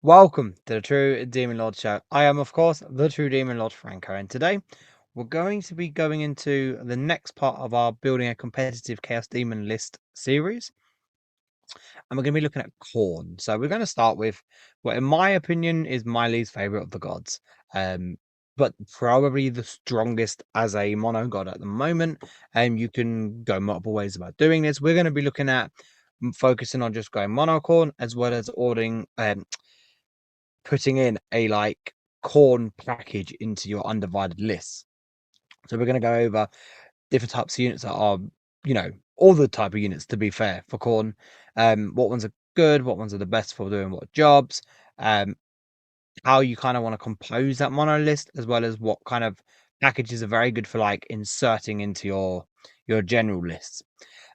Welcome to the True Demon Lord Show. I am, of course, the True Demon Lord Franco, and today we're going to be going into the next part of our Building a Competitive Chaos Demon List series, and we're going to be looking at Khorne. So we're going to start with what, in my opinion, is my least favorite of the gods, but probably the strongest as a mono god at the moment. And you can go multiple ways about doing this. We're going to be looking at focusing on just going mono Khorne, as well as ordering putting in a Khorne package into your undivided list. So we're going to go over different types of units that are, all the type of units, to be fair, for Khorne. What ones are good, what ones are the best for doing what jobs, how you kind of want to compose that mono list, as well as what kind of packages are very good for inserting into your general lists.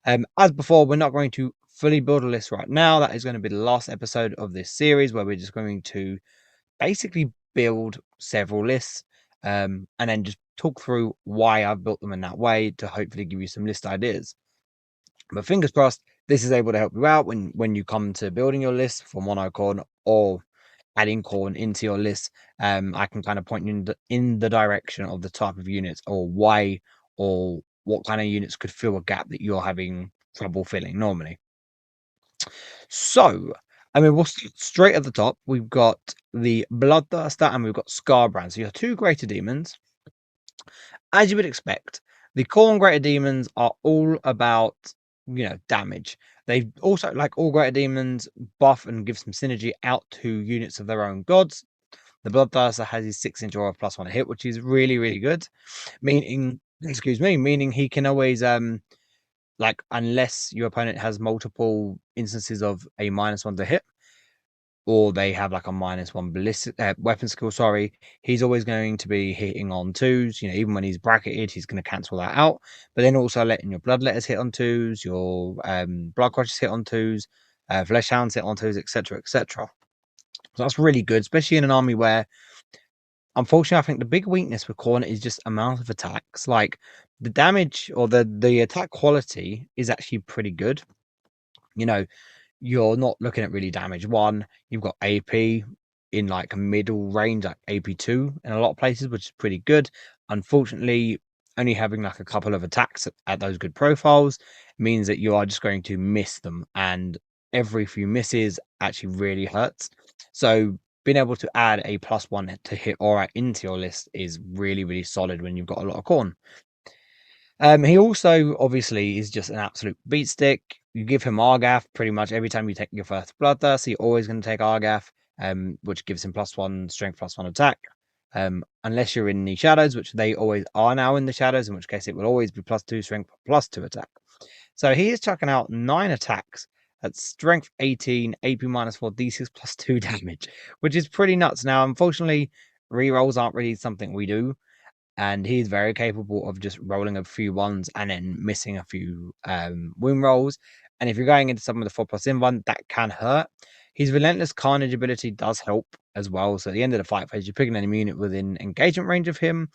As before, we're not going to fully build a list right now. That is going to be the last episode of this series, where we're just going to basically build several lists, and then just talk through why I've built them in that way to hopefully give you some list ideas. But fingers crossed, this is able to help you out when you come to building your list for mono Khorne or adding Khorne into your list. I can kind of point you in the direction of the type of units, or why, or what kind of units could fill a gap that you're having trouble filling normally. So, I mean, we'll start straight at the top. We've got the Bloodthirster and we've got Scarbrand. So you have two greater demons. As you would expect, the Khorne greater demons are all about, damage. They also, like all greater demons, buff and give some synergy out to units of their own gods. The Bloodthirster has his 6-inch aura +1 hit, which is really, really good. Meaning he can always unless your opponent has multiple instances of a -1 to hit, or they have like a -1 ballistic weapon skill, he's always going to be hitting on 2s. Even when he's bracketed, he's going to cancel that out. But then also letting your Bloodletters hit on 2s, your Blood Crushers hit on 2s, Flesh Hounds hit on 2s, etc., etc. So that's really good, especially in an army where, unfortunately, I think the big weakness with Khorne is just amount of attacks. Like, the damage or the attack quality is actually pretty good. You're not looking at really damage 1. You've got AP in like middle range, like AP2 in a lot of places, which is pretty good. Unfortunately, only having like a couple of attacks at those good profiles means that you are just going to miss them, and every few misses actually really hurts. So being able to add a +1 to hit aura into your list is really, really solid when you've got a lot of Khorne. He also obviously is just an absolute beat stick. You give him Argath pretty much every time you take your first Bloodthirst. You're always going to take Argath, which gives him +1 strength, +1 attack. Unless you're in the shadows, which they always are now in the shadows, in which case it will always be +2 strength, +2 attack. So he is chucking out 9 attacks at strength 18, AP -4, D6 +2 damage, which is pretty nuts. Now, unfortunately, rerolls aren't really something we do, and he's very capable of just rolling a few ones and then missing a few wound rolls. And if you're going into some of the 4+ inv, that can hurt. His Relentless Carnage ability does help as well. So at the end of the fight phase, you're picking an unit within engagement range of him.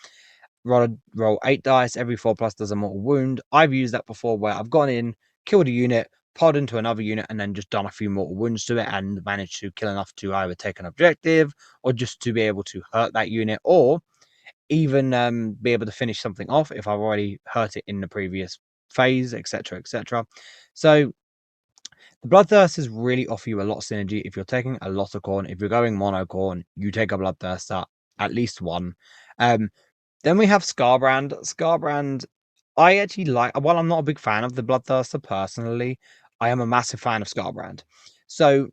Roll 8 dice. Every 4+ does a mortal wound. I've used that before, where I've gone in, killed a unit, pod into another unit, and then just done a few mortal wounds to it, and managed to kill enough to either take an objective, or just to be able to hurt that unit, or even be able to finish something off if I've already hurt it in the previous phase, etc., etc. So the Bloodthirsters really offer you a lot of synergy if you're taking a lot of Khorne. If you're going mono Khorne, you take a Bloodthirster, at least one. Then we have Scarbrand. Scarbrand, I actually like. While I'm not a big fan of the Bloodthirster personally, I am a massive fan of Scarbrand. So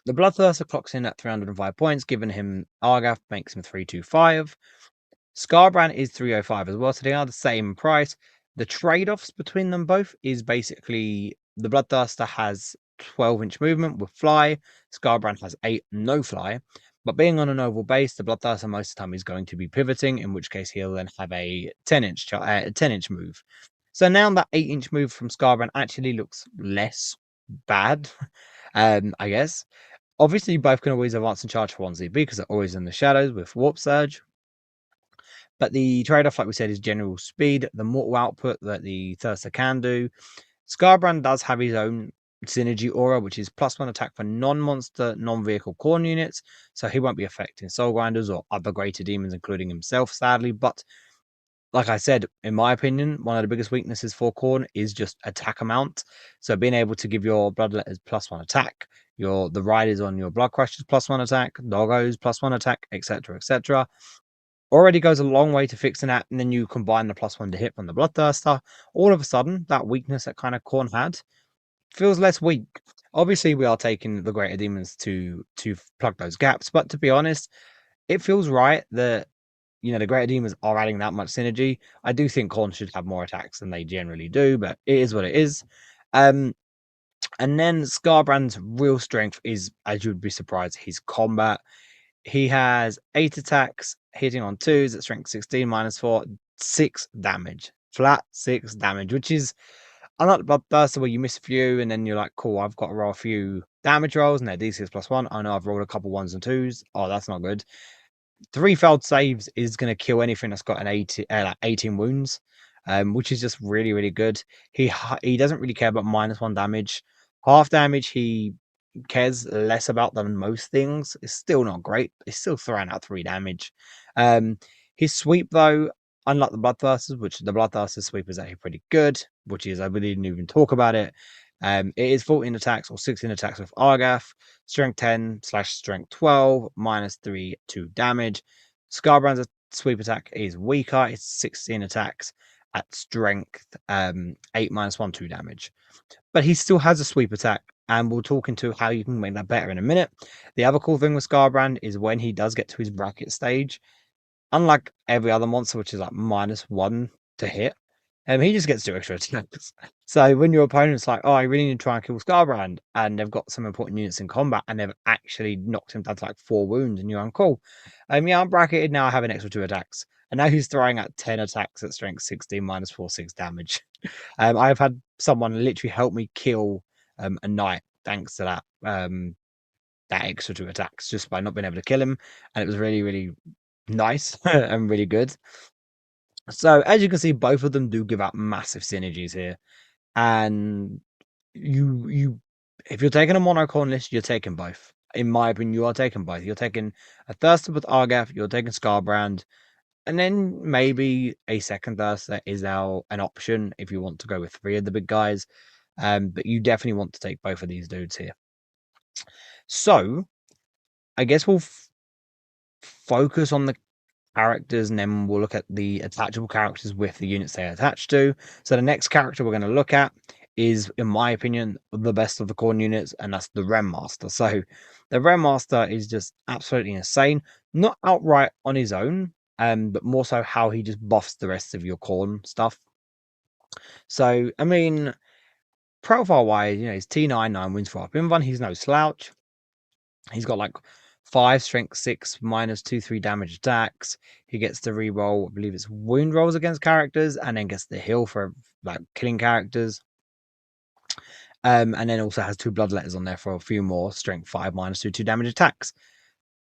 the Bloodthirster clocks in at 305 points, giving him Argath, makes him 325. Scarbrand is 305 as well, so they are the same price. The trade-offs between them both is basically the Bloodthirster has 12-inch movement with fly, Scarbrand has 8, no fly. But being on an oval base, the Bloodthirster most of the time is going to be pivoting, in which case he'll then have a 10-inch move. So now that 8-inch move from Scarbrand actually looks less bad, I guess. Obviously, you both can always advance and charge for 1 ZB because they're always in the shadows with Warp Surge. But the trade-off, like we said, is general speed, the mortal output that the Thirster can do. Scarbrand does have his own synergy aura, which is +1 attack for non-monster, non-vehicle Khorne units. So he won't be affecting Soul Grinders or other greater demons, including himself, sadly. But like I said, in my opinion, one of the biggest weaknesses for Khorne is just attack amount. So being able to give your Bloodletters +1 attack, the riders on your Blood Crushers +1 attack, Doggos +1 attack, etc., etc., already goes a long way to fixing that. And then you combine the +1 to hit from the Bloodthirster. All of a sudden, that weakness that kind of Khorne had feels less weak. Obviously, we are taking the greater demons to plug those gaps, but to be honest, it feels right that the greater demons are adding that much synergy. I do think Khorne should have more attacks than they generally do, but it is what it is. And then Scarbrand's real strength is, as you would be surprised, his combat. He has 8 attacks, hitting on 2s at strength 16 -4, 6 damage. Flat 6 damage, which is unlike the Bloodthirster where you miss a few and then you're like, cool, I've got to roll a few damage rolls and they're D6 +1. I know I've rolled a couple 1s and 2s. Oh, that's not good. 3 failed saves is going to kill anything that's got an 18 wounds, which is just really, really good. He doesn't really care about -1 damage. Half damage, he cares less about than most things. It's still not great. It's still throwing out 3 damage. His sweep, though, unlike the Bloodthirsters, which the Bloodthirster's sweep is actually pretty good, which is, I didn't even talk about it. It is 14 attacks or 16 attacks with Argath, strength 10/strength 12, -3 to damage. Scarbrand's sweep attack is weaker. It's 16 attacks at strength 8 -1 2 damage. But he still has a sweep attack, and we'll talk into how you can make that better in a minute. The other cool thing with Scarbrand is when he does get to his bracket stage, unlike every other monster, which is like -1 to hit, he just gets 2 extra attacks. So when your opponent's like, oh, I really need to try and kill Scarbrand, and they've got some important units in combat, and they've actually knocked him down to like 4 wounds, and you're on cool. Yeah, I'm bracketed now. I have an extra 2 attacks, and now he's throwing out 10 attacks at strength 16 -4 6 damage. I've had someone literally help me kill a knight thanks to that extra 2 attacks just by not being able to kill him, and it was really, really nice and really good. So as you can see, both of them do give out massive synergies here, and you if you're taking a monocorn list, you're taking both. In my opinion, you are taking both. You're taking a Thirster with Argath, you're taking Scarbrand, and then maybe a second Thirster is now an option if you want to go with 3 of the big guys. But you definitely want to take both of these dudes here. So I guess we'll focus on the characters, and then we'll look at the attachable characters with the units they attach to. So the next character we're going to look at is, in my opinion, the best of the Khorne units, and that's the REM Master. So the REM Master is just absolutely insane, not outright on his own, but more so how he just buffs the rest of your Khorne stuff. So I mean, profile wise, he's T9, 9 wins for up in he's no slouch. He's got like 5 strength 6 -2/3 damage attacks. He gets to reroll, I believe it's wound rolls against characters, and then gets the heal for like killing characters. And then also has 2 bloodletters on there for a few more strength 5 -2/2 damage attacks.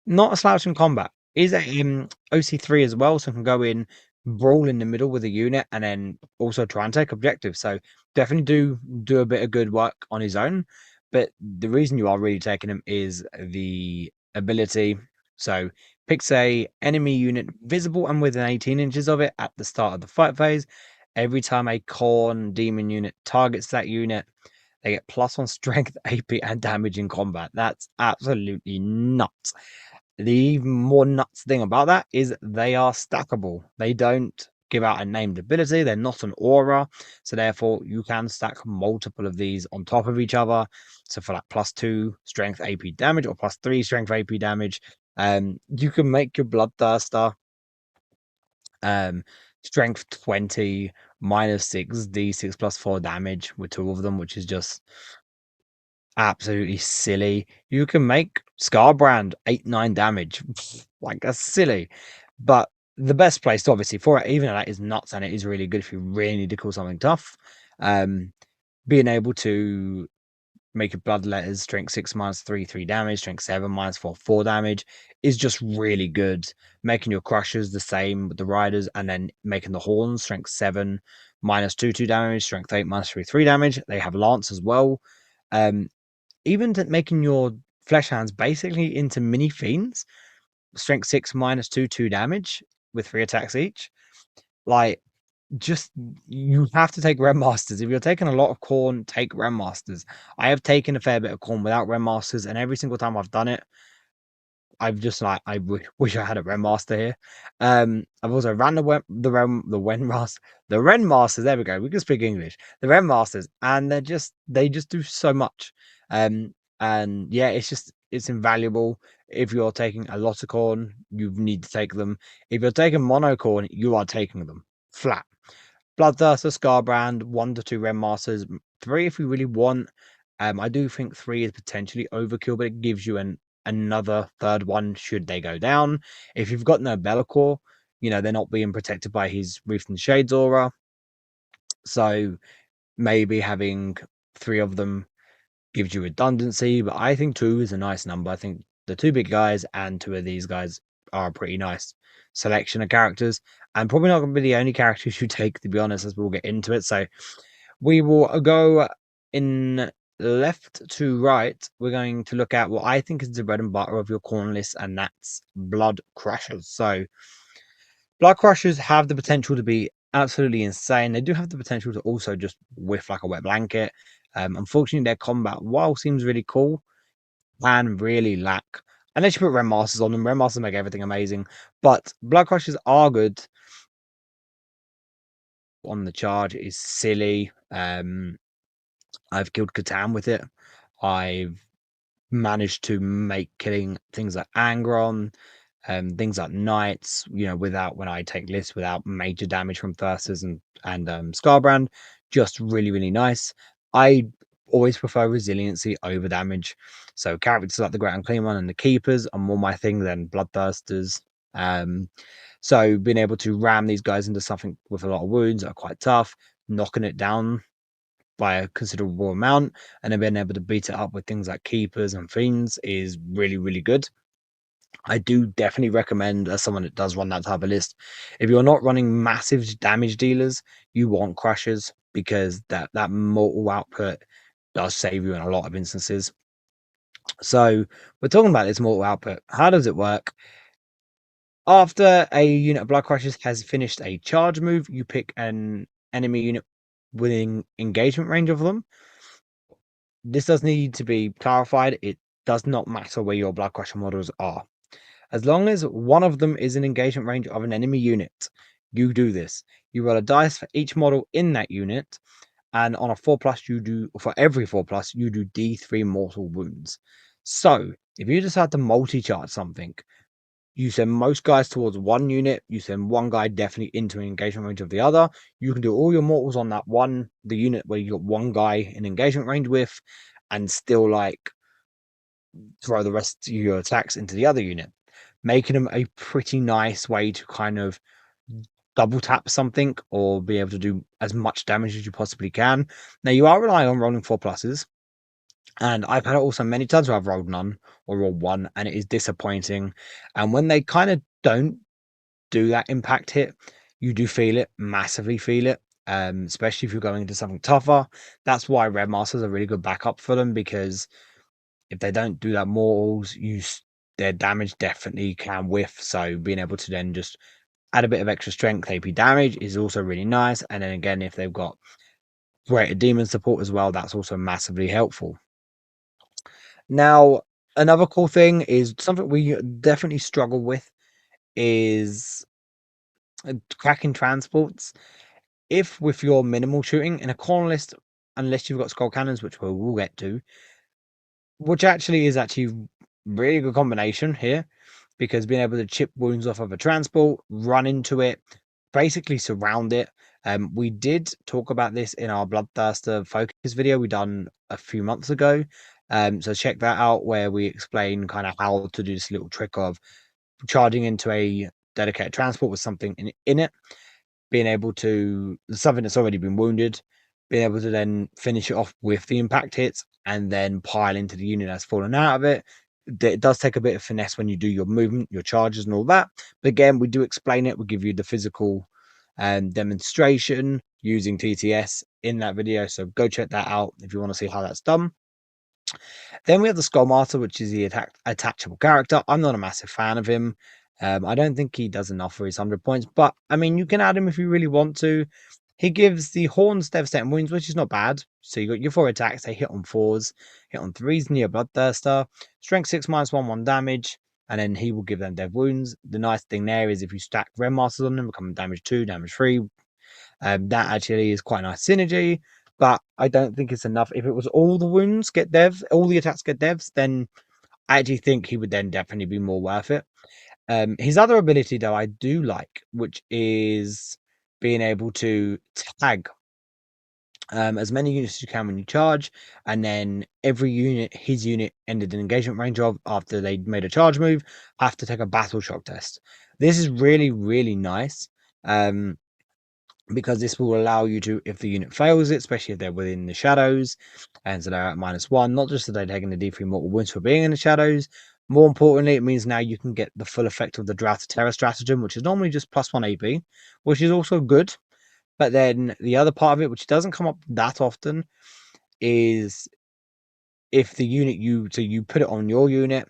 Not a slouch in combat. Is in OC3 as well, so can go in, brawl in the middle with a unit, and then also try and take objectives. So definitely do a bit of good work on his own. But the reason you are really taking him is the ability. So picks a enemy unit visible and within 18 inches of it at the start of the fight phase. Every time a Khorne demon unit targets that unit, they get +1 strength, AP, and damage in combat. That's absolutely nuts. The even more nuts thing about that is they are stackable. They don't give out a named ability. They're not an aura. So therefore, you can stack multiple of these on top of each other. So for like +2 strength AP damage or +3 strength AP damage, you can make your Bloodthirster strength 20 -6 D6 +4 damage with 2 of them, which is just absolutely silly. You can make Scarbrand 8-9 damage. Like, that's silly. But the best place, obviously, for it, even though that is nuts and it is really good if you really need to call something tough, being able to make your bloodletters strength 6 -3 3 damage, strength 7 -4 4 damage is just really good. Making your crushers the same with the riders, and then making the horns strength 7 -2 2 damage, strength 8 -3 3 damage. They have lance as well. Even making your flesh hounds basically into mini fiends, strength 6 -2, 2 damage with 3 attacks each. Like, just you have to take REM Masters. If you're taking a lot of Khorne, take REM Masters. I have taken a fair bit of Khorne without REM Masters, and every single time I've done it, I've just like I wish I had a REM Master here. I've also ran the Ren Masters. There we go. We can speak English. The REM Masters, and they just do so much. And yeah, it's invaluable. If you're taking a lot of Khorne, you need to take them. If you're taking mono Khorne, you are taking them flat. Bloodthirster, Scarbrand, 1 to 2 REM Masters, 3 if you really want. I do think 3 is potentially overkill, but it gives you another third one should they go down. If you've got no Be'lakor, they're not being protected by his Reef and Shades aura. So maybe having 3 of them gives you redundancy, but I think 2 is a nice number. I think the 2 big guys and 2 of these guys are a pretty nice selection of characters, and probably not going to be the only characters you take, to be honest, as we'll get into it. So we will go in left to right. We're going to look at what I think is the bread and butter of your Khorne list, and that's Blood Crushers. So Blood Crushers have the potential to be absolutely insane. They do have the potential to also just whiff like a wet blanket. Unfortunately, their combat, while seems really cool, can really lack. Unless you put REM Masters on them. REM Masters make everything amazing. But Blood Crushers are good. On the charge is silly. I've killed Catan with it. I've managed to make killing things like Angron, things like Knights, without when I take lists without major damage from Thyrsters and Scarbrand, just really, really nice. I always prefer resiliency over damage. So characters like the Great Unclean One and the Keepers are more my thing than Bloodthirsters. So being able to ram these guys into something with a lot of wounds are quite tough, knocking it down by a considerable amount, and then being able to beat it up with things like Keepers and Fiends is really, really good. I do definitely recommend, as someone that does run that type of list, if you're not running massive damage dealers, you want Crushers, because that mortal output does save you in a lot of instances. So we're talking about this mortal output. How does it work? After a unit of Blood Crushers has finished a charge move, you pick an enemy unit within engagement range of them. This does need to be clarified. It does not matter where your Blood Crusher models are. As long as one of them is in engagement range of an enemy unit, you do this. You roll a dice for each model in that unit, and on a 4+, you do, for every 4+, you do D3 mortal wounds. So if you decide to multi-charge something, you send most guys towards one unit, you send one guy definitely into an engagement range of the other. You can do all your mortals on the unit where you got one guy in engagement range with, and still like throw the rest of your attacks into the other unit, making them a pretty nice way to kind of double tap something or be able to do as much damage as you possibly can. Now you are relying on rolling 4+, and I've had it also many times where I've rolled none or rolled 1, and it is disappointing. And when they kind of don't do that impact hit, you do feel it, massively feel it, especially if you're going into something tougher. That's why Red Masters are really good backup for them, because if they don't do that mortals, their damage definitely can whiff. So being able to then just add a bit of extra strength AP damage is also really nice. And then again, if they've got greater demon support as well, that's also massively helpful. Now, another cool thing is something we definitely struggle with is cracking transports. If with your minimal shooting in a corner list, unless you've got skull cannons, which we'll get to, which actually is really good combination here, because being able to chip wounds off of a transport, run into it, basically surround it. We did talk about this in our Bloodthirster focus video we done a few months ago. So check that out, where we explain kind of how to do this little trick of charging into a dedicated transport with something in it, being able to something that's already been wounded, being able to then finish it off with the impact hits and then pile into the unit that's fallen out of it. It does take a bit of finesse when you do your movement, your charges, and all that. But again, we do explain it. We give you the physical demonstration using TTS in that video. So go check that out if you want to see how that's done. Then we have the Skullmaster, which is the attachable character. I'm not a massive fan of him. I don't think he does enough for his 100 points, but I mean, you can add him if you really want to. He gives the Horns devastating wounds, which is not bad. So you got your 4 attacks, they hit on 4s, hit on 3s near Bloodthirster, strength 6 -1 damage, and then he will give them dev wounds. The nice thing there is if you stack REM Masters on them, become damage 2, damage 3. That actually is quite a nice synergy, but I don't think it's enough. If it was all the wounds get devs, all the attacks get devs, then I actually think he would then definitely be more worth it. His other ability, though, I do like, which is being able to tag as many units as you can when you charge, and then every unit his unit ended an engagement range of after they made a charge move have to take a battle shock test. This is really, really nice. Because this will allow you to, if the unit fails it, especially if they're within the shadows, and so they're at -1, not just that they're taking the D3 mortal wounds for being in the shadows, more importantly, it means now you can get the full effect of the Drought of Terror stratagem, which is normally just +1 AP, which is also good. But then the other part of it, which doesn't come up that often, is if the unit you put it on your unit,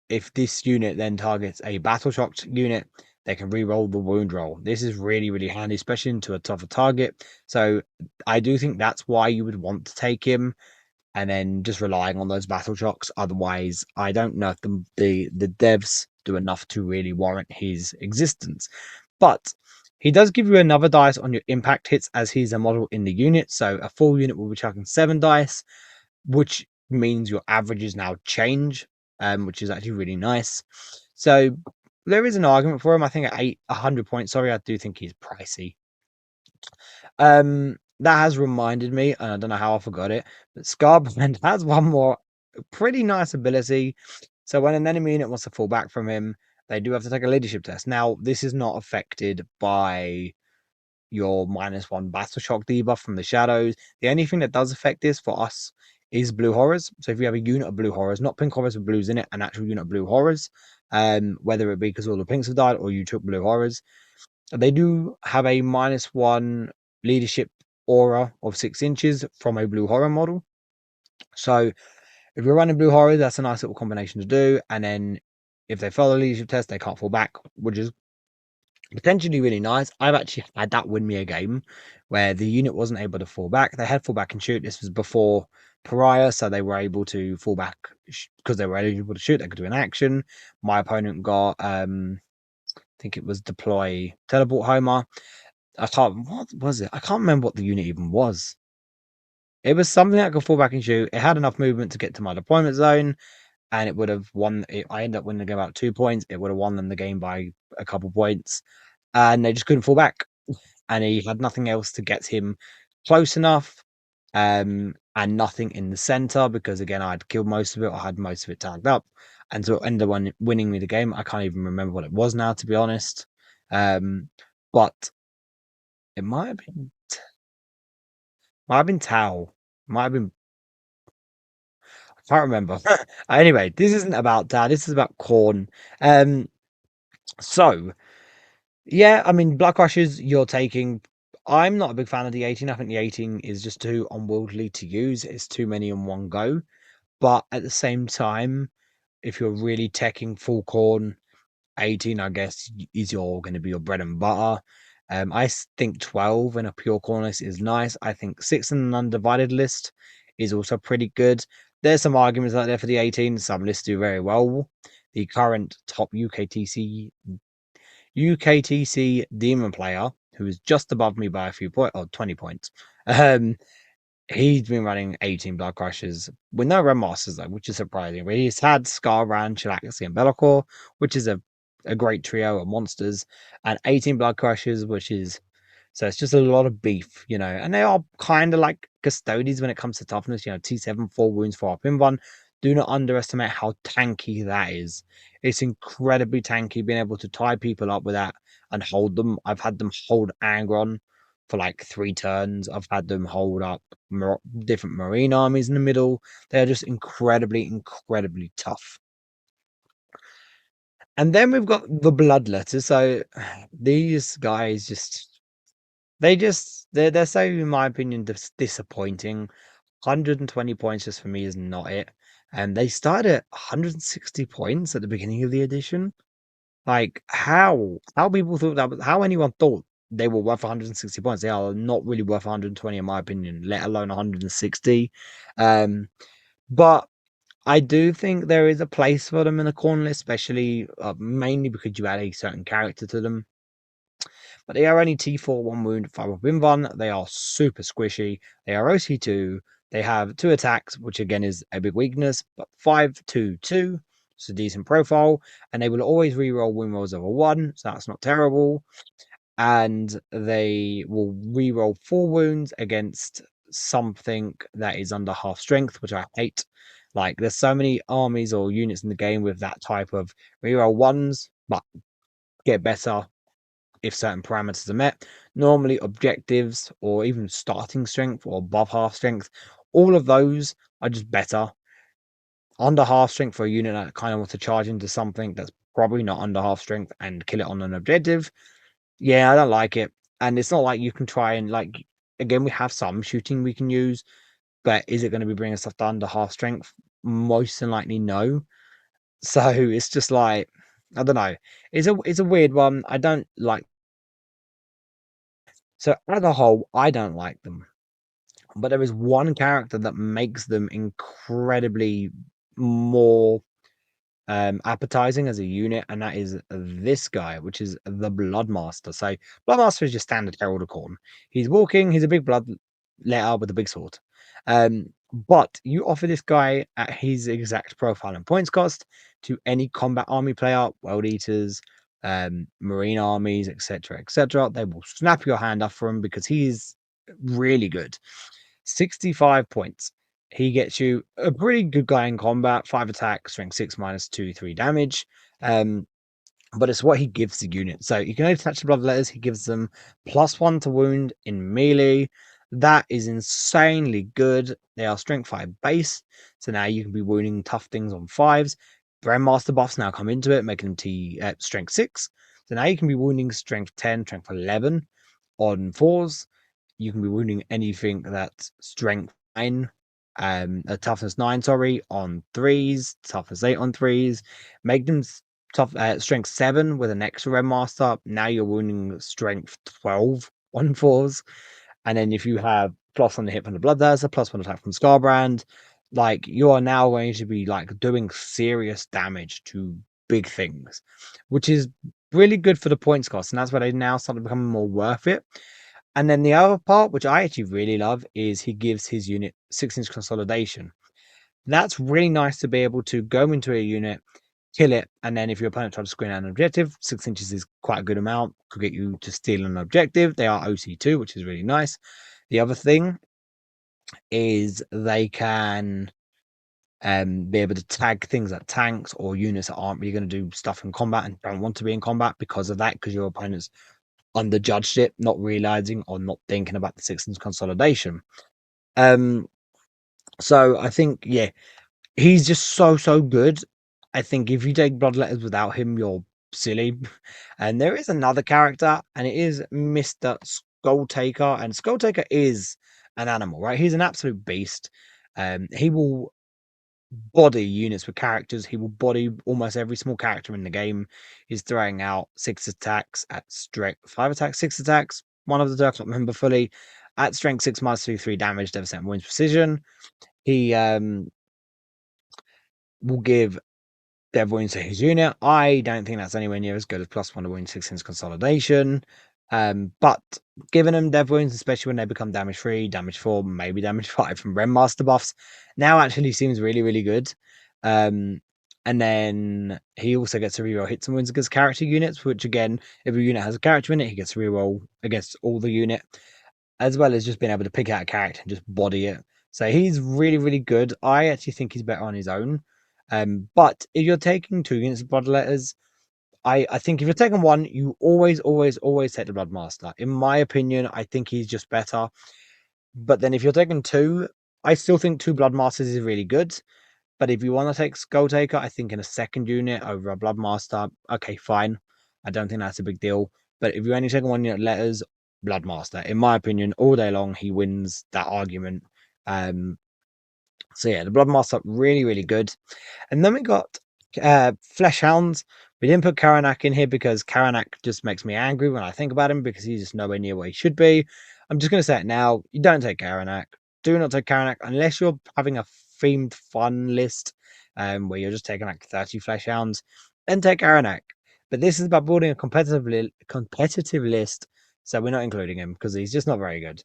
if this unit then targets a battle shocked unit, they can re-roll the wound roll. This is really, really handy, especially into a tougher target. So I do think that's why you would want to take him, and then just relying on those battle shocks. Otherwise, I don't know if the devs do enough to really warrant his existence. But he does give you another dice on your impact hits as he's a model in the unit. So a full unit will be chucking 7 dice, which means your averages now change, which is actually really nice. So there is an argument for him. I think at 100 points, sorry, I do think he's pricey. That has reminded me, and I don't know how I forgot it, but Scarbrand has one more pretty nice ability. So when an enemy unit wants to fall back from him, they do have to take a leadership test. Now, this is not affected by your -1 battle shock debuff from the shadows. The only thing that does affect this for us is blue horrors. So if you have a unit of blue horrors, not pink horrors with blues in it, an actual unit of blue horrors, whether it be because all the pinks have died or you took blue horrors, they do have a -1 leadership aura of 6 inches from a blue horror model. So if you're running blue horrors, that's a nice little combination to do. And then if they fail the leadership test, they can't fall back, which is potentially really nice. I've actually had that win me a game where the unit wasn't able to fall back. They had fall back and shoot. This was before Pariah, so they were able to fall back because they were eligible to shoot. They could do an action. My opponent got, I think it was deploy teleport Homer. What was it? I can't remember what the unit even was. It was something that could fall back and shoot. It had enough movement to get to my deployment zone, and it would have won. I ended up winning the game about 2 points. It would have won them the game by a couple points, and they just couldn't fall back. And he had nothing else to get him close enough, and nothing in the center because again I'd killed most of it. I had most of it tagged up, and so it ended up winning me the game. I can't even remember what it was now, to be honest. But it might have been Tau, might have been. I can't remember. Anyway, this isn't about Tau. This is about Khorne. So yeah, I mean, Black Rushes you're taking. I'm not a big fan of the 18. I think the 18 is just too unwieldy to use. It's too many in one go. But at the same time, if you're really teching full Khorne, 18, I guess, is going to be your bread and butter. I think 12 in a pure Khorne list is nice. I think 6 in an undivided list is also pretty good. There's some arguments out there for the 18. Some lists do very well. The current top UKTC Demon player, who is just above me by a few points, or 20 points. He's been running 18 Blood Crushers with no REM Masters, though, which is surprising. But he's had Scarbrand, Chilaxi, and Be'lakor, which is a great trio of monsters, and 18 Blood Crushers, which is so it's just a lot of beef, and they are kind of like custodians when it comes to toughness. T7, 4 wounds, 4 up in one. Do not underestimate how tanky that is. It's incredibly tanky being able to tie people up with that and hold them. I've had them hold Angron for like 3 turns. I've had them hold up different marine armies in the middle. They're just incredibly, incredibly tough. And then we've got the Bloodletters. So these guys they're so, in my opinion, disappointing. 120 points just for me is not it. And they started at 160 points at the beginning of the edition. Like how people thought that how anyone thought they were worth 160 points. They are not really worth 120 in my opinion, let alone 160. But I do think there is a place for them in the Khorne list, especially mainly because you add a certain character to them. But they are only T4, 1 wound, 5 of wind 1. They are super squishy. They are OC2. They have 2 attacks, which again is a big weakness, but 5, 2, 2. It's a decent profile. And they will always reroll win rolls over 1, so that's not terrible. And they will reroll 4 wounds against something that is under half strength, which I hate. Like, there's so many armies or units in the game with that type of reroll 1s, but get better if certain parameters are met. Normally, objectives or even starting strength or above half strength, all of those are just better. Under half strength for a unit that kind of wants to charge into something that's probably not under half strength and kill it on an objective. Yeah, I don't like it. And it's not like you can try and like again, we have some shooting we can use, but is it going to be bringing stuff to under half strength? Most than likely, no. So it's just like I don't know. It's a weird one. I don't like. So as a whole, I don't like them. But there is one character that makes them incredibly more appetizing as a unit, and that is this guy, which is the Blood Master. So Blood Master is your standard Herald of Khorne. He's walking, he's a big blood letter with a big sword. But you offer this guy at his exact profile and points cost to any combat army player, world eaters, marine armies, etc., etc. They will snap your hand up for him because he's really good. 65 points. He gets you a pretty good guy in combat, 5 attack, strength 6 minus 2, 3 damage. But it's what he gives the unit. So you can only touch the blood letters. He gives them +1 to wound in melee. That is insanely good. They are strength 5 base. So now you can be wounding tough things on 5s. REM Master buffs now come into it, making them strength 6. So now you can be wounding strength 10, strength 11 on 4s. You can be wounding anything that's strength 9, toughness 9, sorry, on 3s, toughness 8 on 3s. Make them strength 7 with an extra REM Master. Now you're wounding strength 12 on 4s. And then if you have plus on the hit from the Blood Dancer, +1 attack from Scarbrand, like you are now going to be like doing serious damage to big things, which is really good for the points cost. And that's why they now start to become more worth it. And then the other part, which I actually really love, is he gives his unit 6-inch consolidation. That's really nice to be able to go into a unit, kill it, and then if your opponent tries to screen out an objective, 6 inches is quite a good amount. Could get you to steal an objective. They are OC2, which is really nice. The other thing is they can be able to tag things like tanks or units that aren't really going to do stuff in combat and don't want to be in combat because of that, because your opponent's underjudged it, not realizing or not thinking about the 6-inch consolidation. So I think, yeah, he's just so good. I think if you take Bloodletters without him, you're silly. And there is another character, and it is Mr. Skulltaker. And Skulltaker is an animal, right? He's an absolute beast. He will body units with characters. He will body almost every small character in the game. He's throwing out 6 attacks at strength, 5 attacks, 6 attacks. One of the two I can't remember fully. At strength 6 minus 2, 3 damage, devastating wounds, precision. He will give Dev wounds to his unit. I don't think that's anywhere near as good as +1 to wound 6-inch consolidation. But giving them Dev wounds, especially when they become damage 3, damage 4, maybe damage 5 from REM Master buffs, now actually seems really, really good. And then he also gets to reroll hits and wounds against character units, which again, if a unit has a character in it, he gets to reroll against all the unit, as well as just being able to pick out a character and just body it. So he's really, really good. I actually think he's better on his own. But if you're taking 2 units of blood letters, I think if you're taking 1, you always take the Blood Master. In my opinion, I think he's just better. But then if you're taking 2, I still think 2 Blood Masters is really good. But if you want to take Skull Taker, I think in a second unit over a Blood Master, okay, fine. I don't think that's a big deal. But if you're only taking 1 unit letters, Blood Master. In my opinion, all day long, he wins that argument. So yeah, the Blood Master really good. And then we got Flesh Hounds. We didn't put Karanak in here because Karanak just makes me angry when I think about him because he's just nowhere near where he should be. I'm just going to say it now. You don't take Karanak. Do not take Karanak unless you're having a themed fun list where you're just taking like 30 Flesh Hounds. Then take Karanak. But this is about building a competitive list. So we're not including him because he's just not very good.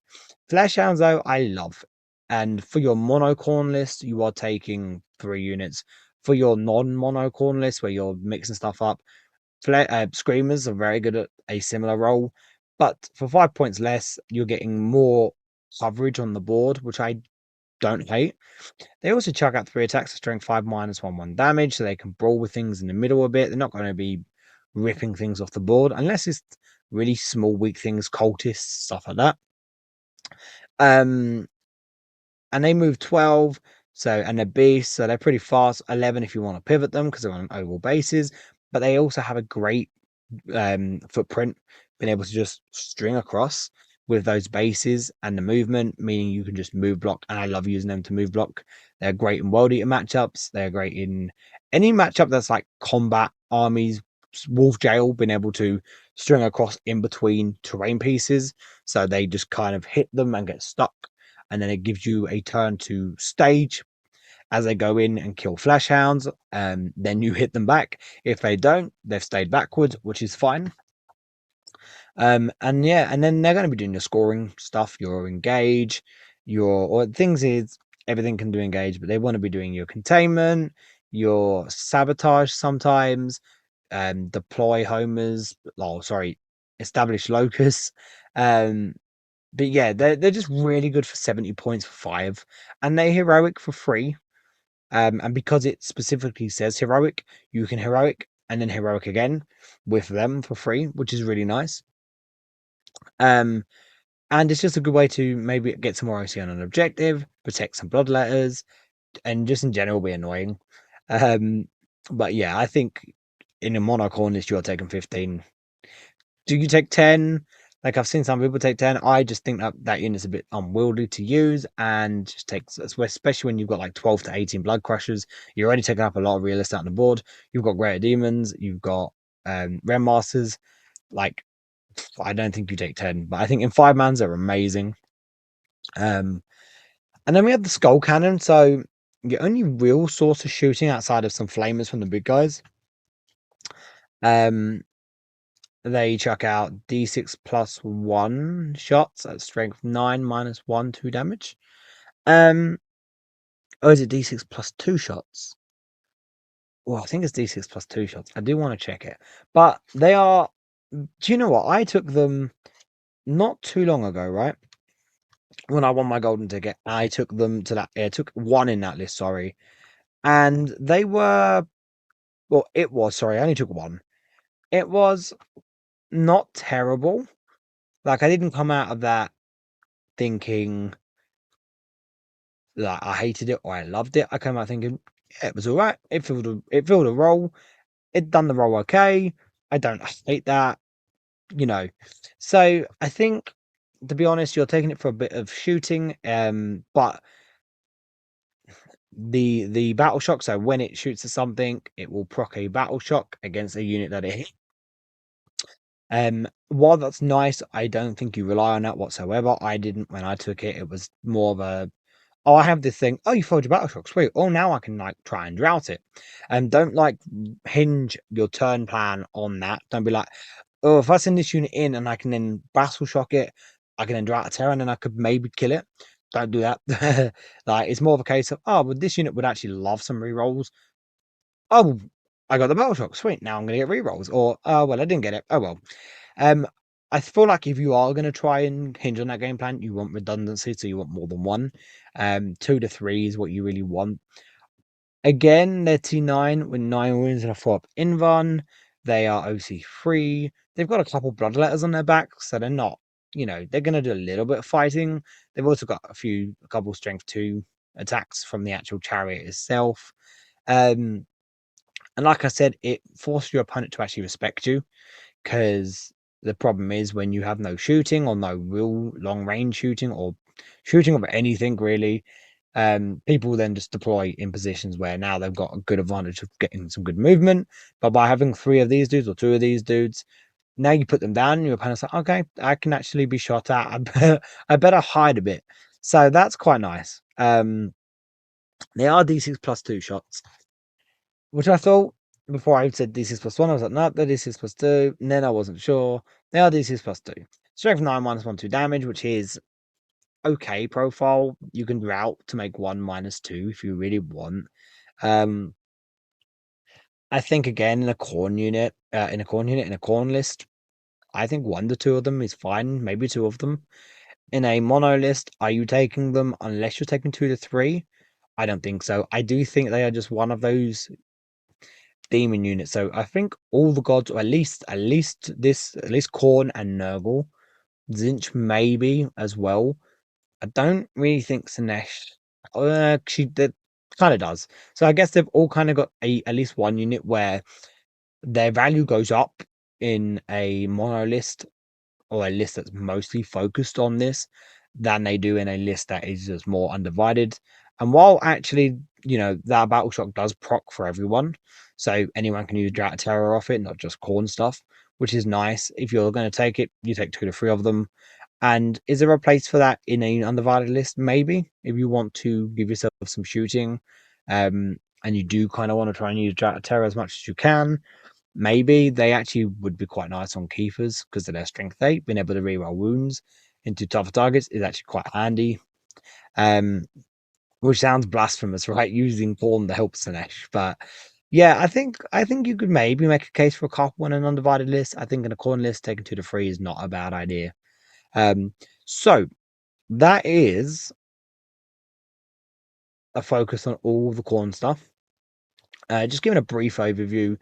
Flesh Hounds, though, I love. And for your mono Khorne list, you are taking 3 units. For your non-mono Khorne list, where you're mixing stuff up, Screamers are very good at a similar role. But for 5 points less, you're getting more coverage on the board, which I don't hate. They also chuck out 3 attacks, strength 5 -1/1 damage, so they can brawl with things in the middle a bit. They're not going to be ripping things off the board unless it's really small, weak things, cultists, stuff like that. And they move 12, and they're beasts, so they're pretty fast. 11 if you want to pivot them because they're on oval bases, but they also have a great footprint, being able to just string across with those bases and the movement, meaning you can just move block. And I love using them to move block. They're great in World Eater matchups. They're great in any matchup that's like combat armies, Wolf Jail, being able to string across in between terrain pieces, so they just kind of hit them and get stuck, and then it gives you a turn to stage as they go in and kill flash hounds. Then you hit them back. If they don't, they've stayed backwards, which is fine. And yeah, and then they're going to be doing your scoring stuff, your engage, or things is everything can do engage, but they want to be doing your containment, your sabotage sometimes, deploy homers, establish locusts. But yeah, they're just really good for 70 points for 5, and they're heroic for 3. And because it specifically says heroic, you can heroic and then heroic again with them for 3, which is really nice. And it's just a good way to maybe get some more OC on an objective, protect some bloodletters, and just in general be annoying. But yeah, I think in a mono Khorne list, you're taking 15. Do you take 10? Like I've seen some people take 10. I just think that unit's a bit unwieldy to use, and just takes, especially when you've got like 12 to 18 blood crushers. You're already taking up a lot of real estate on the board. You've got greater demons, you've got REM Masters. Like, I don't think you take 10, but I think in 5-mans they're amazing. And then we have the Skull Cannon. So your only real source of shooting outside of some flamers from the big guys. They chuck out D6 +1 shots at strength 9 -1 2 damage. Or is it D6 +2 shots? Well, I think it's D6 +2 shots. I do want to check it. But they are. Do you know what? I took them not too long ago, right? When I won my golden ticket, I took them to that. I took 1 in that list, sorry. And they were. Well, it was. Sorry, I only took 1. It was not terrible. Like, I didn't come out of that thinking like I hated it or I loved it. I came out thinking, yeah, it was all right. It filled a role. It done the role okay. I don't hate that, you know. So I think, to be honest, you're taking it for a bit of shooting. But the battle shock. So when it shoots at something, it will proc a battle shock against a unit that it hit. While that's nice, I don't think you rely on that whatsoever. I didn't when I took it. It was more of a, oh, I have this thing. Oh, you followed your battle shock. Sweet. Oh, now I can like try and drought it. And don't like hinge your turn plan on that. Don't be like, oh, if I send this unit in and I can then battle shock it, I can then drought a terror and then I could maybe kill it. Don't do that. Like, it's more of a case of, oh, well, this unit would actually love some rerolls. Oh, I got the battle shock. Sweet. Now I'm going to get rerolls. Or, oh, well, I didn't get it. Oh, well. I feel like if you are going to try and hinge on that game plan, you want redundancy, so you want more than 1. 2 to 3 is what you really want. Again, they're T9 with 9 wins and a 4-up Invan. They are OC3. They've got a couple bloodletters on their back, so they're not, they're going to do a little bit of fighting. They've also got a couple strength 2 attacks from the actual chariot itself. And like I said, it forces your opponent to actually respect you, because the problem is when you have no shooting or no real long range shooting or shooting of anything really, People then just deploy in positions where now they've got a good advantage of getting some good movement. But by having 3 of these dudes or 2 of these dudes, now you put them down and your opponent's like, okay, I can actually be shot at. I better hide a bit. So that's quite nice. They are D6 plus 2 shots, which I thought before I said D6 plus 1, I was like, no, they're D6 plus 2. And then I wasn't sure. They are D6 plus 2. Strength 9 minus 1, 2 damage, which is okay profile. You can route to make 1 minus 2 if you really want. I think again in a Khorne unit, in a Khorne list, I think 1 to 2 of them is fine. Maybe 2 of them. In a mono list, are you taking them unless you're taking 2 to 3? I don't think so. I do think they are just one of those demon units. So I think all the gods, or at least Khorne and Nurgle, Zinch maybe as well. I don't really think Sinesh. She kind of does. So I guess they've all kind of got at least one unit where their value goes up in a mono list or a list that's mostly focused on this than they do in a list that is just more undivided. And while actually, that battle shock does proc for everyone, so anyone can use Drought Terror off it, not just Khorne stuff, which is nice. If you're going to take it, you take 2 to 3 of them. And is there a place for that in an undivided list? Maybe, if you want to give yourself some shooting, and you do kind of want to try and use Drought Terror as much as you can. Maybe they actually would be quite nice on keepers because of their strength 8. Being able to reroll wounds into tougher targets is actually quite handy. Which sounds blasphemous, right? Using Khorne to help Sinesh. But yeah, I think you could maybe make a case for a couple in an undivided list. I think in a Khorne list, taking 2 to 3 is not a bad idea. So that is a focus on all the Khorne stuff. Just giving a brief overview.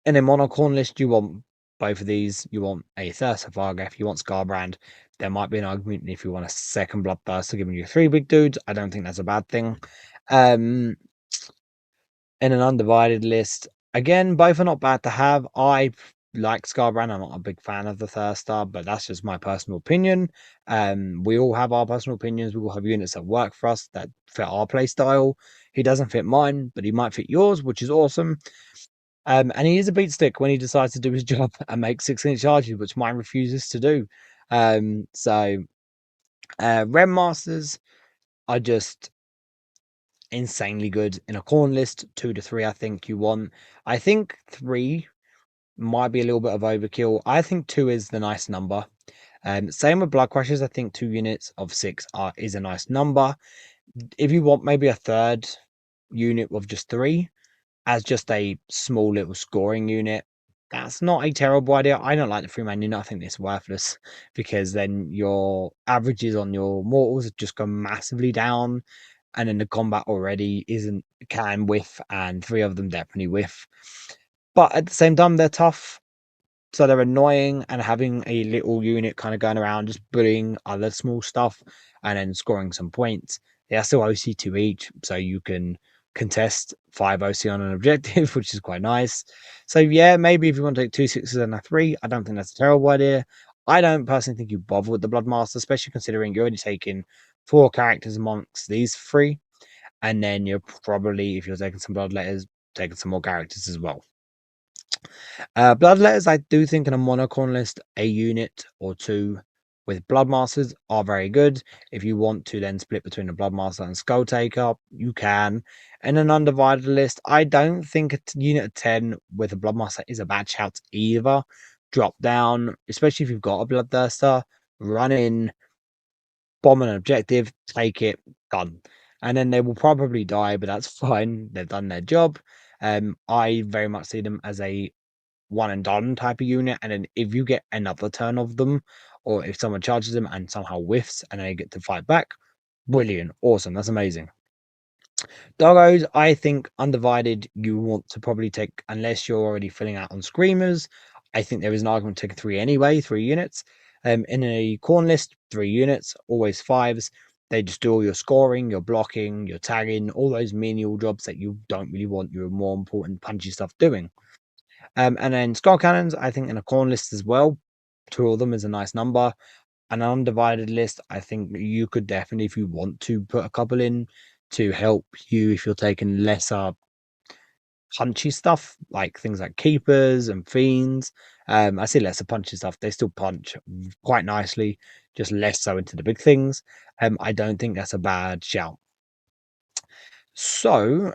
In a mono Khorne list, you want both of these. You want a Thirst of Vargheth, you want Scarbrand. There might be an argument if you want a second Bloodthirster giving you 3 big dudes. I don't think that's a bad thing. In an undivided list, again, both are not bad to have. I like Scarbrand. I'm not a big fan of the Thirster, but that's just my personal opinion. We all have our personal opinions. We all have units that work for us that fit our play style. He doesn't fit mine, but he might fit yours, which is awesome. And he is a beat stick when he decides to do his job and make 6-inch charges, which mine refuses to do. REM Masters are just insanely good in a Khorne list. 2 to 3, I think you want. I think 3 might be a little bit of overkill. I think 2 is the nice number. Same with Blood Crushers. I think 2 units of 6 is a nice number. If you want maybe a third unit of just 3 as just a small little scoring unit, that's not a terrible idea. I don't like the 3-man unit. I think it's worthless because then your averages on your mortals just go massively down. And then the combat already can whiff, and 3 of them definitely whiff. But at the same time, they're tough. So they're annoying, and having a little unit kind of going around just bullying other small stuff and then scoring some points. They are still OC2 each, so you can contest 5 OC on an objective, which is quite nice. So yeah, maybe if you want to take 2 6s and a 3, I don't think that's a terrible idea. I don't personally think you bother with the Blood Master, especially considering you're only taking 4 characters amongst these 3. And then you're probably, if you're taking some Bloodletters, taking some more characters as well. Bloodletters, I do think in a mono Khorne list, a unit or 2 with Bloodmasters are very good. If you want to then split between a Bloodmaster and Skulltaker, you can. In an undivided list, I don't think a unit of 10 with a Bloodmaster is a bad shout either. Drop down, especially if you've got a Bloodthirster, run in, bomb an objective, take it, done. And then they will probably die, but that's fine. They've done their job. I very much see them as a one and done type of unit. And then if you get another turn of them, or if someone charges them and somehow whiffs and they get to fight back, brilliant, awesome, that's amazing. Doggos, I think undivided, you want to probably take, unless you're already filling out on Screamers. I think there is an argument to take 3 anyway, 3 units. In a Khorne list, 3 units, always 5s. They just do all your scoring, your blocking, your tagging, all those menial jobs that you don't really want your more important punchy stuff doing. And then Skull Cannons, I think in a Khorne list as well, 2 of them is a nice number. An undivided list, I think you could definitely, if you want to, put a couple in to help you if you're taking lesser punchy stuff, like things like keepers and fiends. I see lesser punchy stuff. They still punch quite nicely, just less so into the big things. I don't think that's a bad shout. So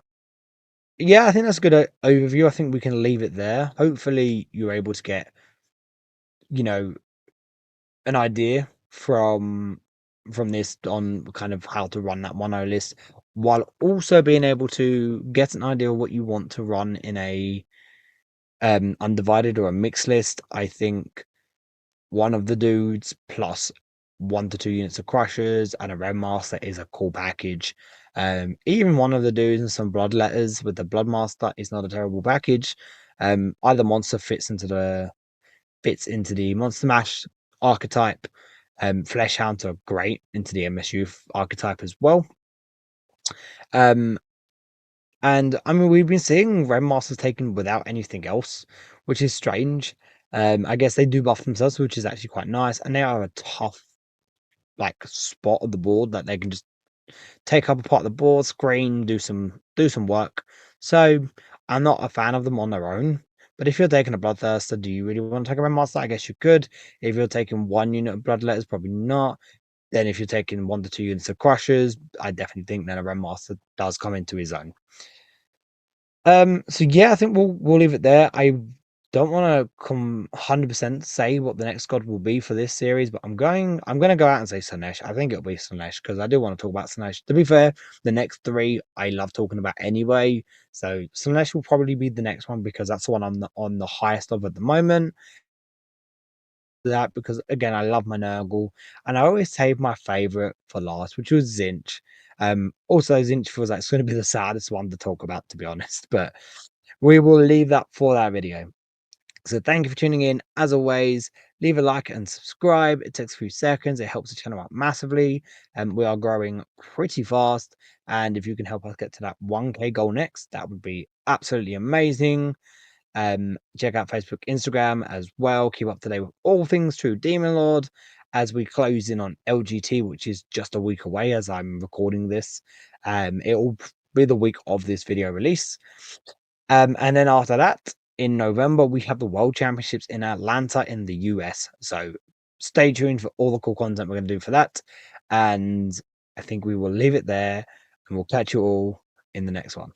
yeah, I think that's a good overview. I think we can leave it there. Hopefully you're able to get, you know, an idea from this on kind of how to run that 1-0 list, while also being able to get an idea of what you want to run in a undivided or a mixed list. I think one of the dudes plus 1 to 2 units of crushers and a REM Master is a cool package. Even one of the dudes and some blood letters with the blood master is not a terrible package. Either monster fits into the monster mash archetype. Flesh Hounds are great into the MSU archetype as well. And I mean, we've been seeing REM Masters taken without anything else, which is strange. I guess they do buff themselves, which is actually quite nice, and they are a tough like spot of the board that they can just take up a part of the board, screen, do some work. So I'm not a fan of them on their own. But if you're taking a Bloodthirster, do you really want to take a REM Master? I guess you could. If you're taking 1 unit of Bloodletters, probably not. Then if you're taking 1 to 2 units of Crushers, I definitely think that a REM Master does come into his own. So yeah, I think we'll leave it there. I don't want to come 100% say what the next god will be for this series, but I'm gonna go out and say Slanesh. I think it'll be Slanesh because I do want to talk about Slanesh. To be fair, the next three I love talking about anyway. So Slanesh will probably be the next one because that's the one I'm on the highest of at the moment. That because again, I love my Nurgle, and I always save my favorite for last, which was Zinch. Also Zinch feels like it's going to be the saddest one to talk about, to be honest, but we will leave that for that video. So thank you for tuning in. As always, leave a like and subscribe. It takes a few seconds. It helps the channel out massively, and we are growing pretty fast. And if you can help us get to that 1K goal next, that would be absolutely amazing. Check out Facebook, Instagram as well. Keep up to date with all things True Demon Lord as we close in on LGT, which is just a week away as I'm recording this. It will be the week of this video release. And then after that, in November, we have the World Championships in Atlanta in the US. So stay tuned for all the cool content we're going to do for that. And I think we will leave it there and we'll catch you all in the next one.